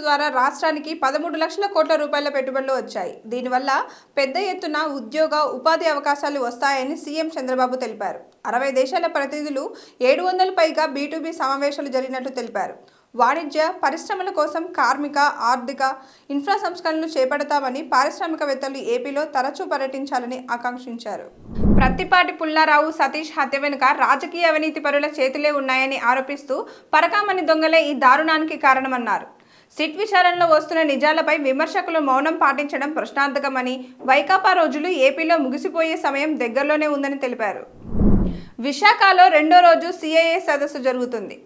ద్వారా రాష్ట్రానికి 13 లక్షల కోట్ల రూపాయల పెట్టుబడులు వచ్చాయి. దీనివల్ల పెద్ద ఎత్తున ఉద్యోగ, ఉపాధి అవకాశాలు వస్తాయని సీఎం చంద్రబాబు తెలిపారు. 60 దేశాల ప్రతినిధులు 700 పైగా B2B సమావేశాలు జరిగినట్లు తెలిపారు. వాణిజ్య పరిశ్రమల కోసం కార్మిక, ఆర్థిక, ఇన్ఫ్రా సంస్కరణలు చేపడతామని పారిశ్రామికవేత్తలు ఏపీలో తరచూ పర్యటించాలని ఆకాంక్షించారు. ప్రత్తిపాటి పుల్లారావు సతీష్ హత్య వెనుక రాజకీయ అవినీతి పరుల చేతులే ఉన్నాయని ఆరోపిస్తూ పరకామణి దొంగలే ఈ దారుణానికి కారణమన్నారు. సిట్ విచారణలో వస్తున్న నిజాలపై విమర్శకులు మౌనం పాటించడం ప్రశ్నార్థకమని, వైకాపా రోజులు ఏపీలో ముగిసిపోయే సమయం దగ్గరలోనే ఉందని తెలిపారు. విశాఖలో రెండో రోజు CII సదస్సు జరుగుతుంది.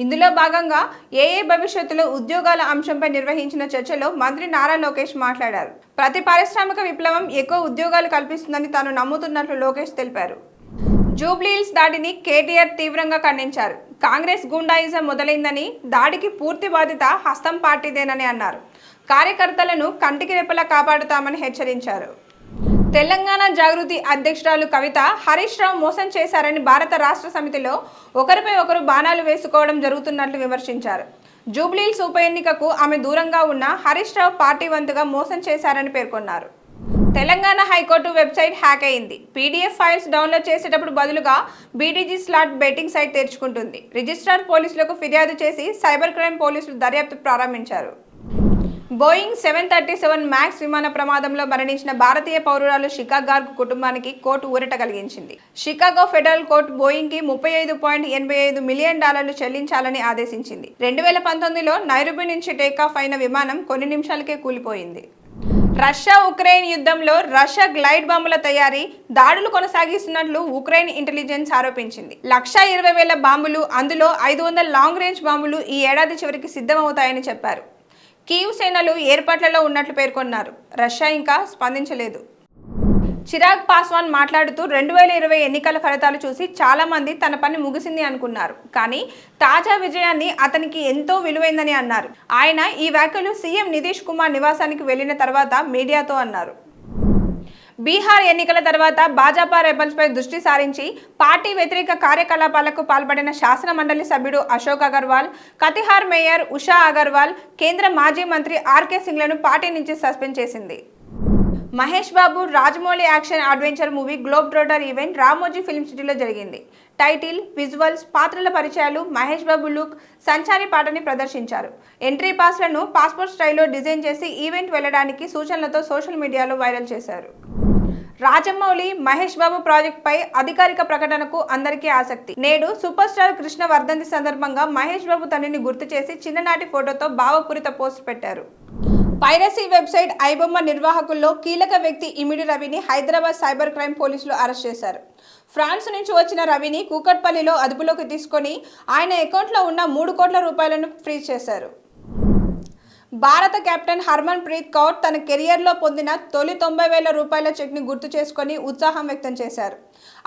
ఇందులో భాగంగా ఏఏ భవిష్యత్తులో ఉద్యోగాల అంశంపై నిర్వహించిన చర్చలో మంత్రి నారా లోకేష్ మాట్లాడారు. ప్రతి పారిశ్రామిక విప్లవం ఎక్కువ ఉద్యోగాలు కల్పిస్తుందని తాను నమ్ముతున్నట్లు లోకేష్ తెలిపారు. జూబ్లీహిల్స్ దాడిని కేటీఆర్ తీవ్రంగా ఖండించారు. కాంగ్రెస్ గూండాయిజం మొదలైందని, దాడికి పూర్తి బాధ్యత హస్తం పార్టీదేనని అన్నారు. కార్యకర్తలను కంటికి రెప్పలా కాపాడుతామని హెచ్చరించారు. తెలంగాణ జాగృతి అధ్యక్షురాలు కవిత హరీష్ రావు మోసం చేశారని భారత రాష్ట్ర సమితిలో ఒకరిపై ఒకరు బాణాలు వేసుకోవడం జరుగుతున్నట్లు విమర్శించారు. జూబ్లీహిల్స్ ఉప ఎన్నికకు ఆమె దూరంగా ఉన్న హరీష్ రావు పార్టీ వంతుగా మోసం చేశారని పేర్కొన్నారు. తెలంగాణ హైకోర్టు వెబ్సైట్ హ్యాక్ అయింది. PDF ఫైల్స్ డౌన్లోడ్ చేసేటప్పుడు బదులుగా BTG స్లాట్ బెట్టింగ్ సైట్ తెరుచుకుంటుంది. రిజిస్ట్రార్ పోలీసులకు ఫిర్యాదు చేసి సైబర్ క్రైమ్ పోలీసులు దర్యాప్తు ప్రారంభించారు. బోయింగ్ 737 MAX విమాన ప్రమాదంలో మరణించిన భారతీయ పౌరురాలు శిఖా గార్గ్ కుటుంబానికి కోర్టు ఊరట కలిగించింది. షికాగో ఫెడరల్ కోర్టు బోయింగ్కి $35.85 మిలియన్ చెల్లించాలని ఆదేశించింది. 2019లో నైరోబి నుంచి టేకాఫ్ అయిన విమానం కొన్ని నిమిషాలకే కూలిపోయింది. రష్యా ఉక్రెయిన్ యుద్ధంలో రష్యా గ్లైడ్ బాంబుల తయారీ, దాడులు కొనసాగిస్తున్నట్లు ఉక్రెయిన్ ఇంటెలిజెన్స్ ఆరోపించింది. 1,20,000 బాంబులు, అందులో 500 లాంగ్ రేంజ్ బాంబులు ఈ ఏడాది చివరికి సిద్ధమవుతాయని చెప్పారు. కీవ్ సేనలు ఏర్పాట్లలో ఉన్నట్లు పేర్కొన్నారు. రష్యా ఇంకా స్పందించలేదు. చిరాగ్ పాస్వాన్ మాట్లాడుతూ 2020 ఎన్నికల ఫలితాలు చూసి చాలా మంది తన పని ముగిసింది అనుకున్నారు. కానీ తాజా విజయాన్ని అతనికి ఎంతో విలువైందని అన్నారు. ఆయన ఈ వ్యాఖ్యలు సీఎం నితీష్ కుమార్ నివాసానికి వెళ్లిన తర్వాత మీడియాతో అన్నారు. బీహార్ ఎన్నికల తర్వాత భాజపా రెబల్స్పై దృష్టి సారించి పార్టీ వ్యతిరేక కార్యకలాపాలకు పాల్పడిన శాసన మండలి సభ్యుడు అశోక్ అగర్వాల్, కతిహార్ మేయర్ ఉషా అగర్వాల్, కేంద్ర మాజీ మంత్రి ఆర్కే సింగ్లను పార్టీ నుంచి సస్పెండ్ చేసింది. Mahesh Babu Rajamouli action adventure movie globe trotter event Ramoji film సిటీలో జరిగింది. టైటిల్, విజువల్స్, పాత్రల పరిచయాలు, మహేష్ బాబు లుక్, సంచారి పాటని ప్రదర్శించారు. ఎంట్రీ పాస్లను పాస్పోర్ట్ స్టైల్లో డిజైన్ చేసి ఈవెంట్ వెళ్లడానికి సూచనలతో సోషల్ మీడియాలో వైరల్ చేశారు. రాజమౌళి, మహేష్ బాబు ప్రాజెక్టుపై అధికారిక ప్రకటనకు అందరికీ ఆసక్తి. నేడు సూపర్ స్టార్ కృష్ణ వర్ధంతి సందర్భంగా మహేష్ బాబు తండ్రిని గుర్తు చేసి చిన్ననాటి ఫోటోతో భావపూరిత పోస్ట్ పెట్టారు. పైరసీ వెబ్సైట్ ఐబొమ్మ నిర్వాహకుల్లో కీలక వ్యక్తి ఇమిడి రవిని హైదరాబాద్ సైబర్ క్రైమ్ పోలీసులు అరెస్ట్ చేశారు. ఫ్రాన్స్ నుంచి వచ్చిన రవిని కూకట్పల్లిలో అదుపులోకి తీసుకొని ఆయన అకౌంట్లో ఉన్న 3 కోట్ల రూపాయలను ఫ్రీజ్ చేశారు. భారత కెప్టెన్ హర్మన్ ప్రీత్ కౌర్ తన కెరియర్లో పొందిన తొలి 90,000 రూపాయల చెక్ని గుర్తు చేసుకొని ఉత్సాహం వ్యక్తం చేశారు.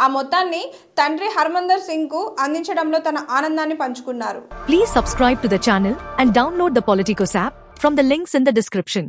ఆ మొత్తాన్ని తండ్రి హర్మందర్ సింగ్కు అందించడంలో తన ఆనందాన్ని పంచుకున్నారు. Please subscribe to the channel and download the Politicos app from the links in the description.